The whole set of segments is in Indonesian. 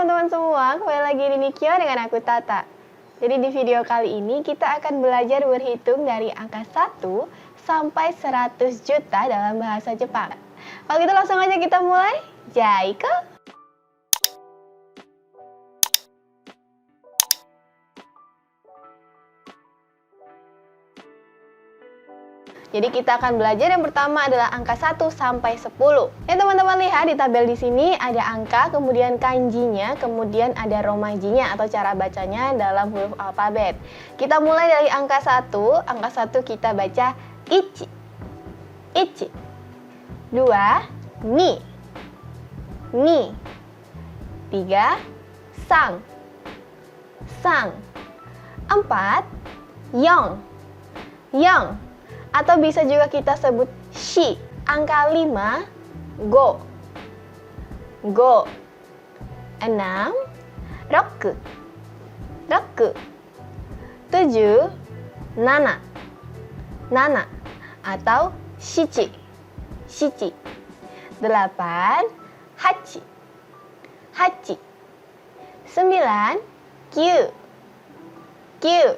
teman-teman semua, kembali lagi di Nikyo dengan aku Tata. Jadi di video kali ini kita akan belajar berhitung dari angka 1 sampai 100 juta dalam bahasa Jepang. Kalau gitu langsung aja kita mulai. Jaiko! Jadi kita akan belajar yang pertama adalah angka 1 sampai 10. Ya teman-teman lihat di tabel di sini ada angka, kemudian kanjinya, kemudian ada romajinya atau cara bacanya dalam huruf alfabet. Kita mulai dari angka 1. Angka 1 kita baca ichi. Ichi. 2, ni. Ni. 3, sang. Sang. 4, yong. Yong. Atau bisa juga kita sebut shi. Angka 5, go. Go. 6, roku. Roku. 7, nana. Nana. Atau shichi. Shichi. 8, hachi. Hachi. 9, kyu. Kyu.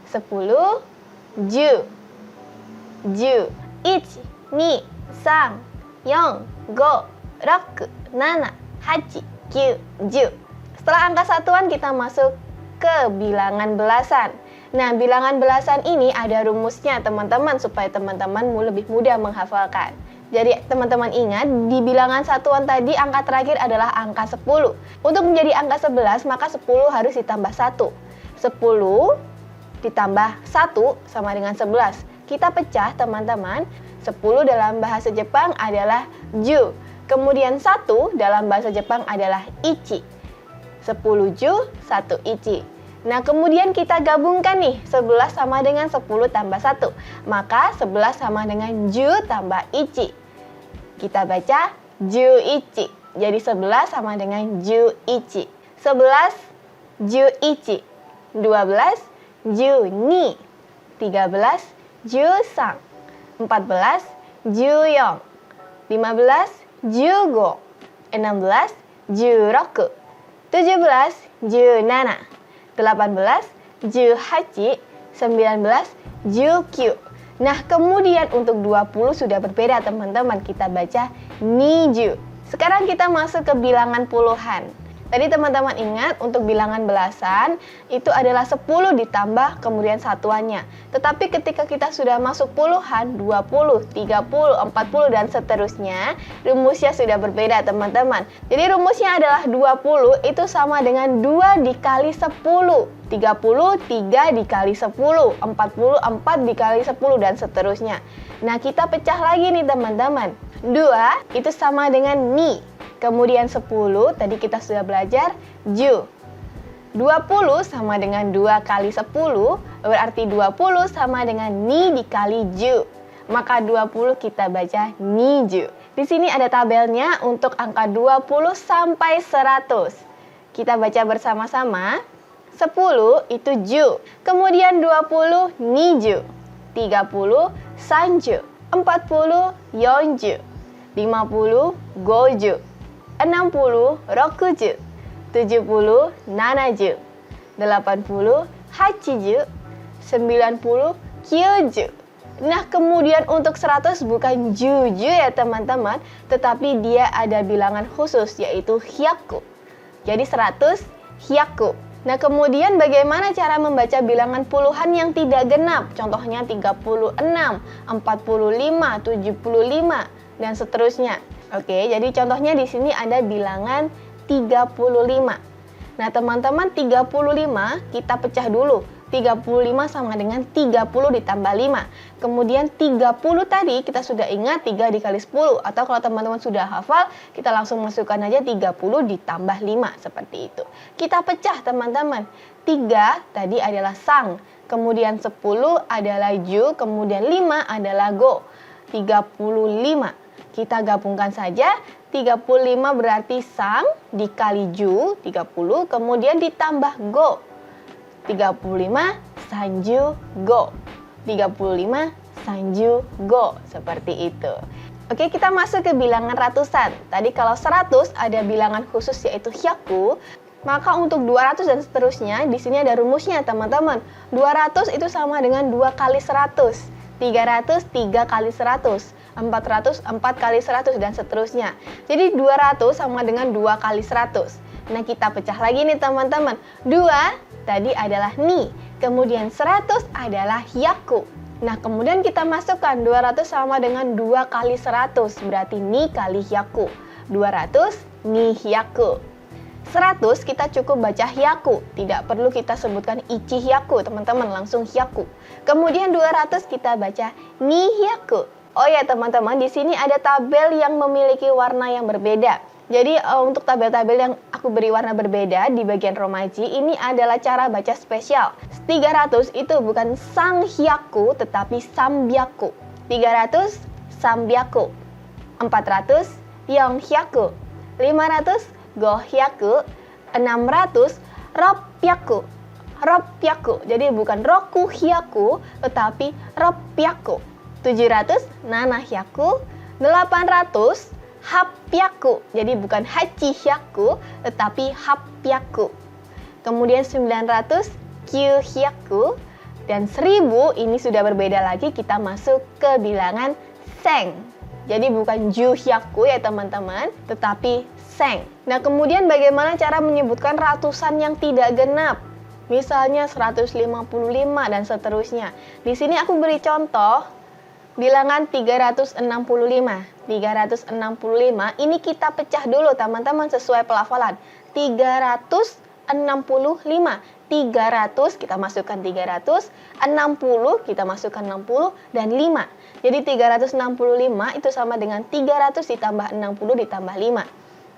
10, ju. Ju. 1, 2, 3, 4, 5, 6, 7, 8, 9, 10. Setelah angka satuan kita masuk ke bilangan belasan. Nah, bilangan belasan ini ada rumusnya teman-teman supaya teman-teman lebih mudah menghafalkan. Jadi teman-teman ingat di bilangan satuan tadi angka terakhir adalah angka 10. Untuk menjadi angka 11 maka 10 harus ditambah 1. 10 ditambah 1 sama dengan 11. Kita pecah teman-teman. 10 dalam bahasa Jepang adalah ju. Kemudian 1 dalam bahasa Jepang adalah ichi. 10 ju, 1 ichi. Nah kemudian kita gabungkan nih. 11 sama dengan 10 tambah 1. Maka 11 sama dengan ju tambah ichi. Kita baca ju ichi. Jadi 11 sama dengan ju ichi. 11 ju ichi. 12 ju ni. 13 Ju-sang. 14, Ju-yong. 15, Ju-go. 16, Ju-roku. 17, Ju-nana. 18, Ju-hachi. 19, Ju-kyu. Nah, kemudian untuk 20 sudah berbeda teman-teman. Kita baca Niju. Sekarang kita masuk ke bilangan puluhan. Tadi teman-teman ingat untuk bilangan belasan itu adalah 10 ditambah kemudian satuannya. Tetapi ketika kita sudah masuk puluhan, 20, 30, 40 dan seterusnya, rumusnya sudah berbeda teman-teman. Jadi rumusnya adalah 20 itu sama dengan 2 dikali 10. 30, 3 dikali 10, 40, 4 dikali 10 dan seterusnya. Nah kita pecah lagi nih teman-teman. 2 itu sama dengan ni. Kemudian 10, tadi kita sudah belajar, ju. 20 sama dengan 2 kali 10, berarti 20 sama dengan ni dikali ju. Maka 20 kita baca niju. Di sini ada tabelnya untuk angka 20 sampai 100. Kita baca bersama-sama. 10 itu ju. Kemudian 20 niju. 30 sanju. 40 yonju. 50 goju. 60 rokuju, 70 nanaju, 80 hachiju, 90 kyuju. Nah kemudian untuk 100 bukan juju ya teman-teman, tetapi dia ada bilangan khusus yaitu hyaku. Jadi 100 hyaku. Nah kemudian bagaimana cara membaca bilangan puluhan yang tidak genap? Contohnya 36, 45, 75 dan seterusnya. Oke, jadi contohnya di sini ada bilangan 35. Nah, teman-teman 35 kita pecah dulu. 35 sama dengan 30 ditambah 5. Kemudian 30 tadi kita sudah ingat 3 dikali 10. Atau kalau teman-teman sudah hafal, kita langsung masukkan aja 30 ditambah 5. Seperti itu. Kita pecah teman-teman. 3 tadi adalah sang. Kemudian 10 adalah ju. Kemudian 5 adalah go. 35. Kita gabungkan saja, 35 berarti sang dikali ju, 30, kemudian ditambah go. 35 sanju go. 35 sanju go. Seperti itu. Oke, kita masuk ke bilangan ratusan. Tadi kalau 100 ada bilangan khusus yaitu hyaku, maka untuk 200 dan seterusnya, di sini ada rumusnya teman-teman. 200 itu sama dengan 2 kali 100, 300 3 kali 100, 400 4 kali 100 dan seterusnya. Jadi 200 sama dengan 2 kali 100. Nah, kita pecah lagi nih teman-teman. 2 tadi adalah ni, kemudian 100 adalah hyaku. Nah, kemudian kita masukkan 200 sama dengan 2 kali 100, berarti ni kali hyaku. 200 ni hyaku. 100 kita cukup baca hyaku, tidak perlu kita sebutkan ichi hyaku, teman-teman, langsung hyaku. Kemudian 200 kita baca ni hyaku. Oh ya teman-teman, di sini ada tabel yang memiliki warna yang berbeda. Jadi untuk tabel-tabel yang aku beri warna berbeda di bagian romaji, ini adalah cara baca spesial. 300 itu bukan sang hyaku tetapi sambyaku. 300 sambyaku. 400 yong hyaku. 500 go hyaku. 600 ropyaku. Ropyaku. Jadi bukan roku hyaku tetapi ropyaku. 700 nana hyaku. 800 hapyaku. Jadi bukan hachi hyaku tetapi hapyaku. Kemudian 900 kyu hyaku dan 1000 ini sudah berbeda lagi, kita masuk ke bilangan seng. Jadi bukan ju hyaku ya teman-teman, tetapi seng. Nah, kemudian bagaimana cara menyebutkan ratusan yang tidak genap? Misalnya 155 dan seterusnya. Di sini aku beri contoh bilangan 365. 365 ini kita pecah dulu teman-teman sesuai pelafalan. 365. 300 kita masukkan 300, 60 kita masukkan 60 dan 5. Jadi 365 itu sama dengan 300 ditambah 60 ditambah 5.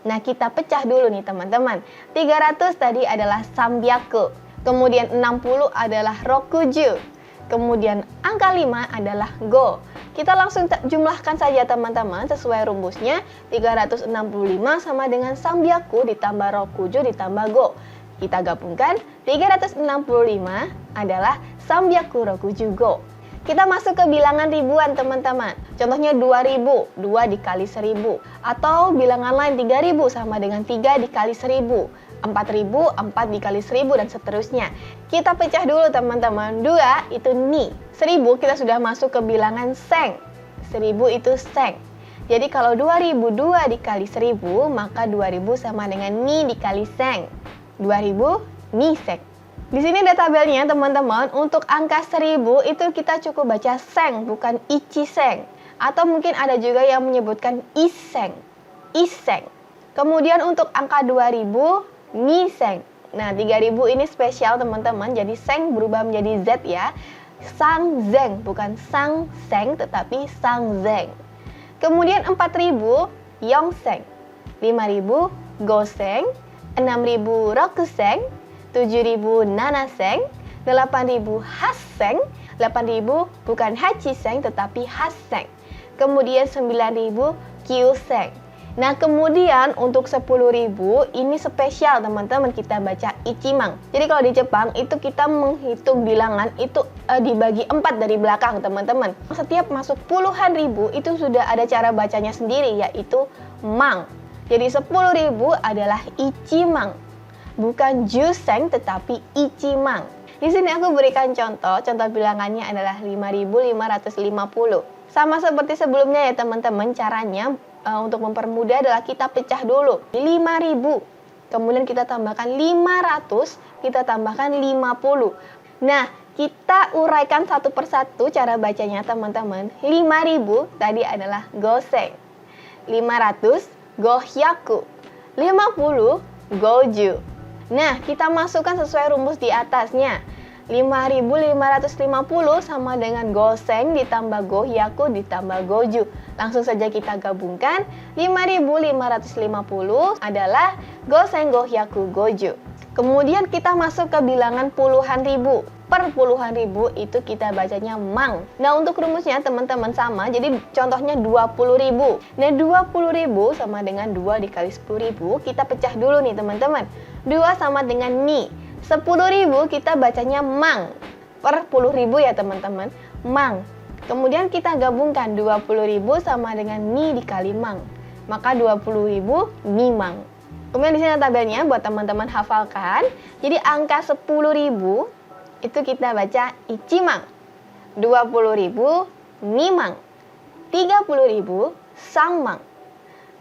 Nah, kita pecah dulu nih teman-teman. 300 tadi adalah sambyaku. Kemudian 60 adalah rokuju. Kemudian angka 5 adalah go. Kita langsung jumlahkan saja teman-teman sesuai rumusnya. 365 sama dengan sambyaku ditambah rokuju ditambah go. Kita gabungkan, 365 adalah sambyaku rokuju go. Kita masuk ke bilangan ribuan teman-teman. Contohnya 2000, 2 dikali 1000. Atau bilangan lain 3000 sama dengan 3 dikali 1000. 4000, 4 dikali 1000 dan seterusnya. Kita pecah dulu teman-teman. 2 itu ni. 1000 kita sudah masuk ke bilangan seng. 1000 itu seng. Jadi kalau 2000 2 dikali 1000, maka 2000 sama dengan ni dikali seng. 2000 ni seng. Di sini ada tabelnya teman-teman. Untuk angka 1000 itu kita cukup baca seng, bukan ichi seng. Atau mungkin ada juga yang menyebutkan iseng. Iseng. Kemudian untuk angka 2000 ni seng. Nah, 3000 ini spesial teman-teman. Jadi seng berubah menjadi z ya. Sang zeng, bukan sang seng tetapi sang zeng. Kemudian 4000 yong seng. 5000 go seng. 6000 rokuseng, 7000 nanaseng, 8000 haseng, 8000 bukan hachiseng tetapi haseng. Kemudian 9000 kyuseng. Nah, kemudian untuk 10.000 ini spesial teman-teman, kita baca ichimang. Jadi kalau di Jepang itu kita menghitung bilangan itu dibagi 4 dari belakang teman-teman. Setiap masuk puluhan ribu itu sudah ada cara bacanya sendiri, yaitu mang. Jadi 10.000 adalah ichimang, bukan juseng tetapi ichimang. Di sini aku berikan contoh bilangannya adalah 5.550. Sama seperti sebelumnya ya teman-teman, caranya untuk mempermudah adalah kita pecah dulu 5.000, kemudian kita tambahkan 500, kita tambahkan 50. Nah, kita uraikan satu persatu cara bacanya teman-teman. 5.000 tadi adalah goseng, 500 gohyaku, 50 goju. Nah, kita masukkan sesuai rumus di atasnya. 5.550 sama dengan goseng ditambah gohyaku ditambah goju. Langsung saja kita gabungkan. 5.550 adalah goseng gohyaku goju. Kemudian kita masuk ke bilangan puluhan ribu. Per puluhan ribu itu kita bacanya mang. Nah, untuk rumusnya teman-teman sama. Jadi contohnya 20.000. Nah, 20.000 sama dengan 2 dikali 10.000. Kita pecah dulu nih teman-teman. 2 sama dengan ni. 10.000 kita bacanya mang. Per 10.000 ya teman-teman. Mang. Kemudian kita gabungkan 20.000 sama dengan mi dikali mang. Maka 20.000 mi mang. Kemudian di sini tabelnya buat teman-teman hafalkan. Jadi angka 10.000 itu kita baca ichi mang. 20.000 mi mang. 30.000 sang mang.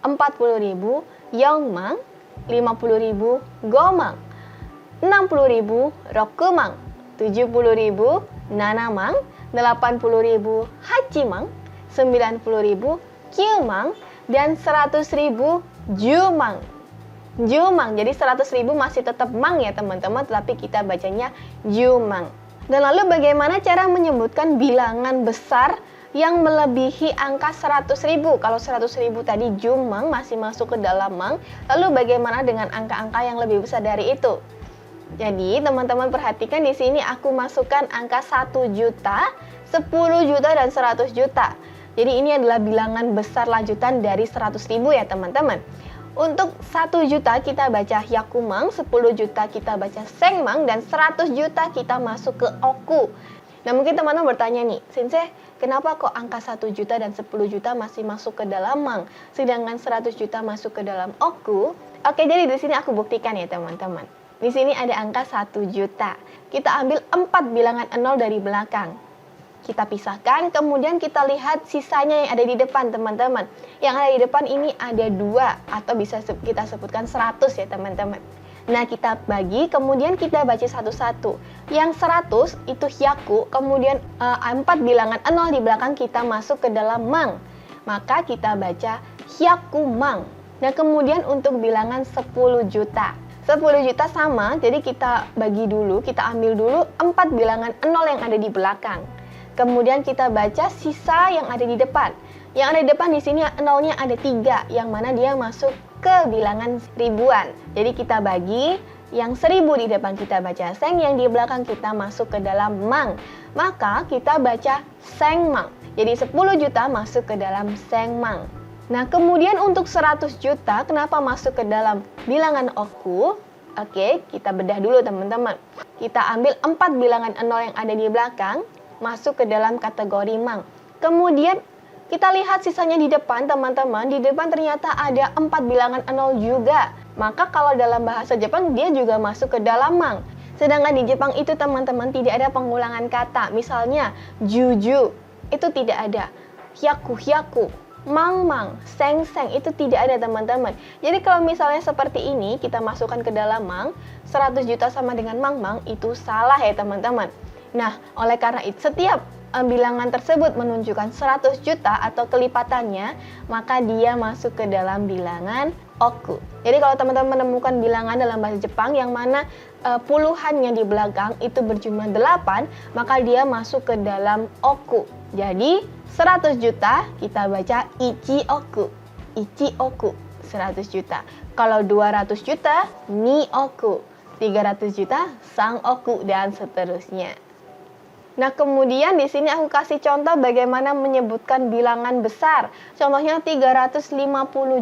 40.000 yong mang. 50.000 go mang. 60.000 roku mang. 70.000 nana mang. 80.000 hachimang, 90.000 kyumang, dan 100.000 jumang. Jumang, jadi 100.000 masih tetap mang ya teman-teman, tetapi kita bacanya jumang. Dan lalu bagaimana cara menyebutkan bilangan besar yang melebihi angka 100.000? Kalau 100.000 tadi jumang masih masuk ke dalam mang, lalu bagaimana dengan angka-angka yang lebih besar dari itu? Jadi teman-teman perhatikan di sini aku masukkan angka 1 juta, 10 juta, dan 100 juta. Jadi ini adalah bilangan besar lanjutan dari 100.000 ya teman-teman. Untuk 1 juta kita baca hyakumang, 10 juta kita baca sengmang, dan 100 juta kita masuk ke oku. Nah mungkin teman-teman bertanya nih, Sensei, kenapa kok angka 1 juta dan 10 juta masih masuk ke dalam mang, sedangkan 100 juta masuk ke dalam oku? Oke, jadi di sini aku buktikan ya teman-teman. Di sini ada angka 1 juta. Kita ambil 4 bilangan 0 dari belakang. Kita pisahkan, kemudian kita lihat sisanya yang ada di depan teman-teman. Yang ada di depan ini ada 2, atau bisa kita sebutkan 100 ya teman-teman. Nah kita bagi, kemudian kita baca satu-satu. Yang 100 itu hyaku, kemudian 4 bilangan 0 di belakang kita masuk ke dalam mang. Maka kita baca hyakumang. Nah kemudian untuk bilangan 10 juta. 10 juta sama, jadi kita bagi dulu, kita ambil dulu 4 bilangan 0 yang ada di belakang. Kemudian kita baca sisa yang ada di depan. Yang ada di depan di sini nolnya ada 3, yang mana dia masuk ke bilangan ribuan. Jadi kita bagi, yang 1000 di depan kita baca seng, yang di belakang kita masuk ke dalam mang. Maka kita baca seng mang. Jadi 10 juta masuk ke dalam seng mang. Nah, kemudian untuk 100 juta, kenapa masuk ke dalam bilangan oku? Oke, kita bedah dulu teman-teman. Kita ambil 4 bilangan 0 yang ada di belakang, masuk ke dalam kategori mang. Kemudian, kita lihat sisanya di depan teman-teman. Di depan ternyata ada 4 bilangan 0 juga. Maka kalau dalam bahasa Jepang, dia juga masuk ke dalam mang. Sedangkan di Jepang itu teman-teman tidak ada pengulangan kata. Misalnya, juju, itu tidak ada. Hyaku, hyaku. Mang-mang, seng-seng, itu tidak ada teman-teman. Jadi kalau misalnya seperti ini, kita masukkan ke dalam mang, 100 juta sama dengan mang-mang, itu salah ya teman-teman. Nah, oleh karena itu, setiap bilangan tersebut menunjukkan 100 juta atau kelipatannya, maka dia masuk ke dalam bilangan oku. Jadi kalau teman-teman menemukan bilangan dalam bahasa Jepang yang mana puluhannya di belakang itu berjumlah 8, maka dia masuk ke dalam oku. Jadi 100 juta kita baca ichi oku. Ichi oku, 100 juta. Kalau 200 juta, ni oku. 300 juta, sang oku, dan seterusnya. Nah, kemudian di sini aku kasih contoh bagaimana menyebutkan bilangan besar. Contohnya 350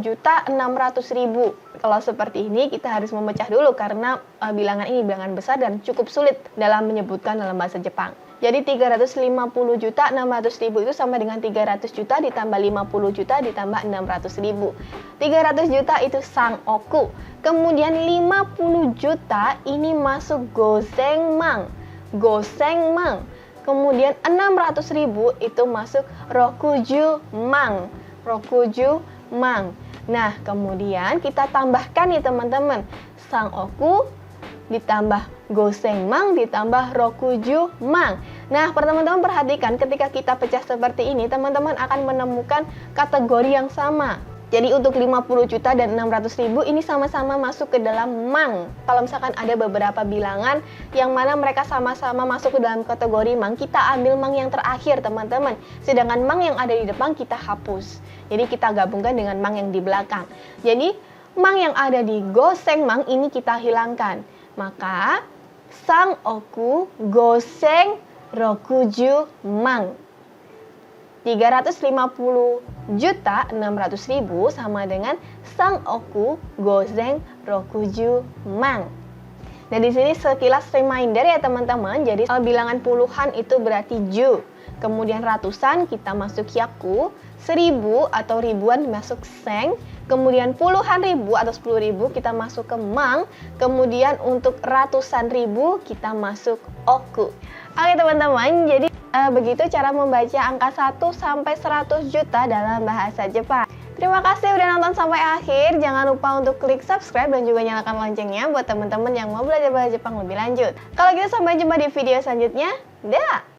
juta 600 ribu. Kalau seperti ini kita harus memecah dulu karena bilangan ini bilangan besar dan cukup sulit dalam menyebutkan dalam bahasa Jepang. Jadi 350 juta 600 ribu itu sama dengan 300 juta ditambah 50 juta ditambah 600 ribu. 300 juta itu sang oku. Kemudian 50 juta ini masuk goseng mang. Goseng mang. Kemudian 600 ribu itu masuk rokuju mang. Rokuju mang. Nah, kemudian kita tambahkan nih teman-teman. Sang oku ditambah goseng mang ditambah rokuju mang. Nah, teman-teman perhatikan ketika kita pecah seperti ini, teman-teman akan menemukan kategori yang sama. Jadi untuk 50 juta dan 600 ribu ini sama-sama masuk ke dalam mang. Kalau misalkan ada beberapa bilangan yang mana mereka sama-sama masuk ke dalam kategori mang, kita ambil mang yang terakhir teman-teman. Sedangkan mang yang ada di depan kita hapus. Jadi kita gabungkan dengan mang yang di belakang. Jadi mang yang ada di goseng mang ini kita hilangkan. Maka sang oku goseng rokuju mang. 350 juta 600 ribu sama dengan sang oku goseng rokuju mang. Nah di sini sekilas reminder ya teman-teman. Jadi bilangan puluhan itu berarti ju. kemudian ratusan kita masuk hyaku, 1000 atau ribuan masuk seng, kemudian puluhan ribu atau 10.000 kita masuk ke mang, kemudian untuk ratusan ribu kita masuk oku. Oke teman-teman, jadi begitu cara membaca angka 1 sampai 100 juta dalam bahasa Jepang. Terima kasih udah nonton sampai akhir. Jangan lupa untuk klik subscribe dan juga nyalakan loncengnya buat teman-teman yang mau belajar bahasa Jepang lebih lanjut. Kalau gitu sampai jumpa di video selanjutnya. Dah!